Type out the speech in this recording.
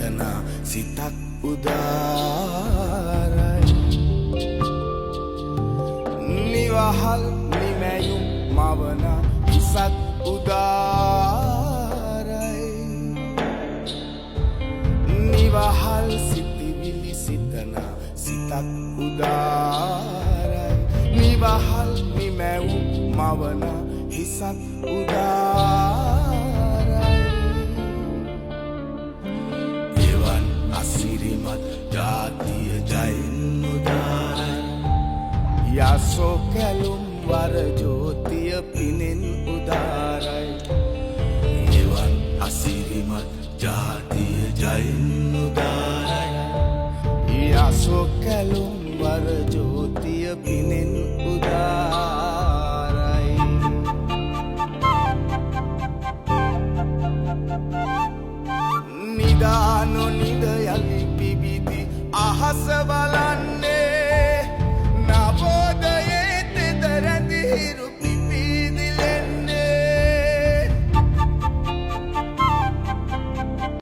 සිතන සිතක් උදාරයි නිවහල් නිමැයුම් මවන හිසක් උදාරයි නිවහල් සිතිවිලි සිතන සිතක් උදාරයි නිවහල් නිමැවුම් මවන හිසක් උදාරයි එවන් අසිරිමත් ජාතිය ජයෙන් උදාරයි යසෝ කැලුම් වර ජෝතිය පිනෙන් උදාරයි එවන් අසිරිමත් ජාතිය ජයෙන් උදාරයි යසෝ කැලුම් වර ජෝතිය පිනෙන් උදාරයි නිදානො නිද යලි පිබිදි අහසව